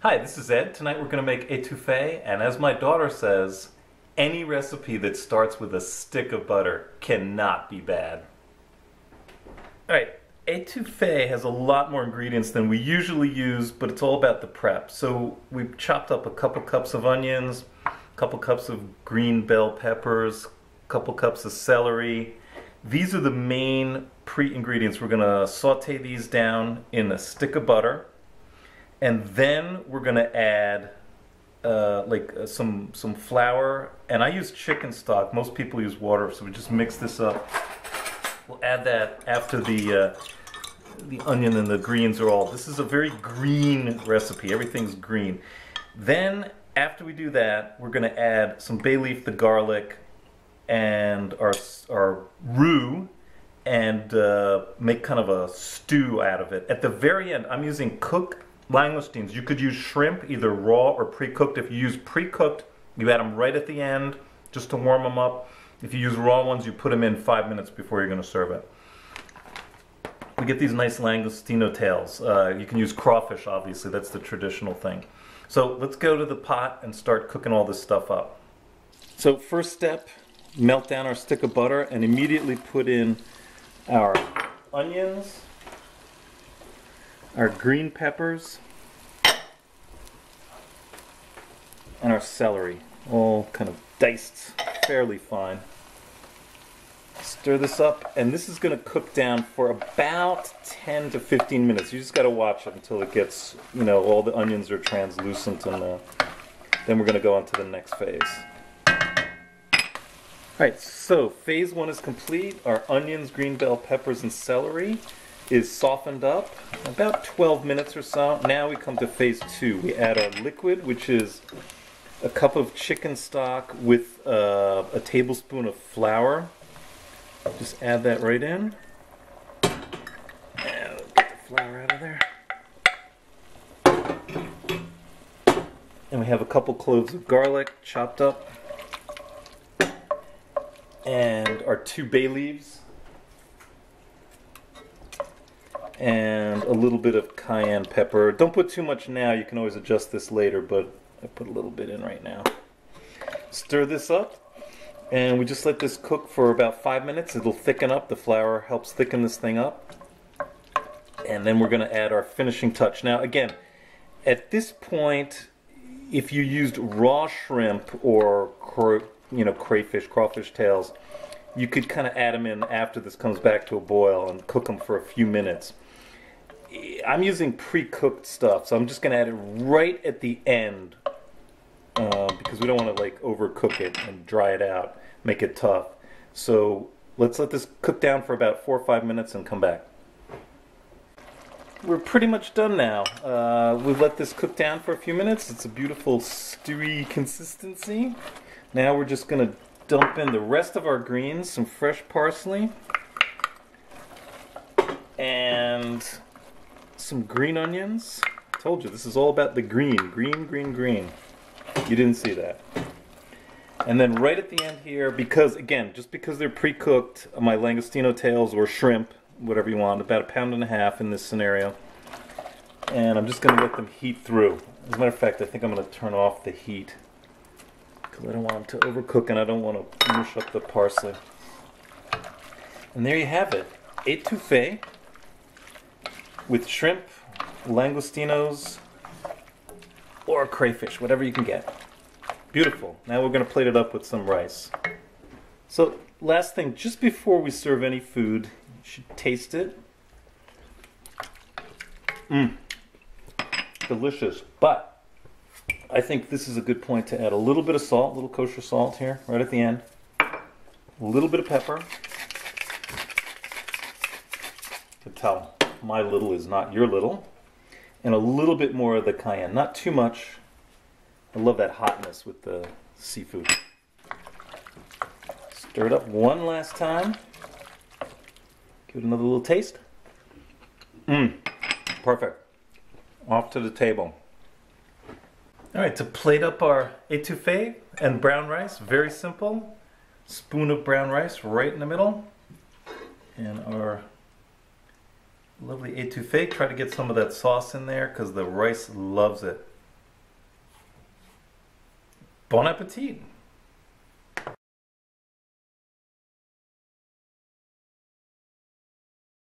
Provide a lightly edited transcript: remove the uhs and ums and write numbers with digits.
Hi, this is Ed. Tonight we're going to make etouffee, and as my daughter says, any recipe that starts with a stick of butter cannot be bad. Alright, etouffee has a lot more ingredients than we usually use, but it's all about the prep. So we've chopped up a couple cups of onions, a couple cups of green bell peppers, a couple cups of celery. These are the main pre-ingredients. We're going to saute these down in a stick of butter. And then we're going to add some flour, and I use chicken stock. Most people use water, so we just mix this up. We'll add that after the onion and the greens are all. This is a very green recipe. Everything's green. Then after we do that, we're going to add some bay leaf, the garlic, and our roux, and make kind of a stew out of it. At the very end, I'm using cooked langoustines. You could use shrimp, either raw or pre-cooked. If you use pre-cooked, you add them right at the end just to warm them up. If you use raw ones, you put them in 5 minutes before you're going to serve it. We get these nice Langoustino tails. You can use crawfish, obviously. That's the traditional thing. So let's go to the pot and start cooking all this stuff up. So first step, melt down our stick of butter and immediately put in our onions, our green peppers, and our celery, all kind of diced fairly fine. Stir this up, and this is going to cook down for about 10 to 15 minutes. You just got to watch it until it gets, all the onions are translucent, and then we're going to go on to the next phase. Alright, so phase one is complete. Our onions, green bell peppers, and celery is softened up, about 12 minutes or so. Now we come to phase two. We add our liquid, which is a cup of chicken stock with a tablespoon of flour. Just add that right in. And get the flour out of there. And we have a couple cloves of garlic chopped up. And our 2 bay leaves. And a little bit of cayenne pepper. Don't put too much now, you can always adjust this later, but I put a little bit in right now. Stir this up, and we just let this cook for about 5 minutes. It'll thicken up. The flour helps thicken this thing up. And then we're going to add our finishing touch. Now again, at this point, if you used raw shrimp or crayfish, crawfish tails, you could kind of add them in after this comes back to a boil and cook them for a few minutes. I'm using pre-cooked stuff, so I'm just going to add it right at the end because we don't want to overcook it and dry it out, make it tough. So let's let this cook down for about 4 or 5 minutes and come back. We're pretty much done now. We've let this cook down for a few minutes. It's a beautiful stewy consistency. Now we're just going to dump in the rest of our greens, some fresh parsley, and some green onions. I told you, this is all about the green. Green, green, green. You didn't see that. And then right at the end here, because just because they're pre-cooked, my Langoustino tails or shrimp, whatever you want, about 1.5 pounds in this scenario. And I'm just going to let them heat through. As a matter of fact, I think I'm going to turn off the heat, I don't want them to overcook, and I don't want to mush up the parsley. And there you have it. Etouffee with shrimp, Langoustinos, or crayfish, whatever you can get. Beautiful. Now we're going to plate it up with some rice. So last thing, just before we serve any food, you should taste it. Delicious. But I think this is a good point to add a little bit of salt, a little kosher salt here, right at the end. A little bit of pepper. You can tell my little is not your little. And a little bit more of the cayenne, not too much. I love that hotness with the seafood. Stir it up one last time. Give it another little taste. Perfect. Off to the table. Alright, to plate up our etouffee and brown rice, very simple. Spoon of brown rice right in the middle. And our lovely etouffee. Try to get some of that sauce in there because the rice loves it. Bon appetit!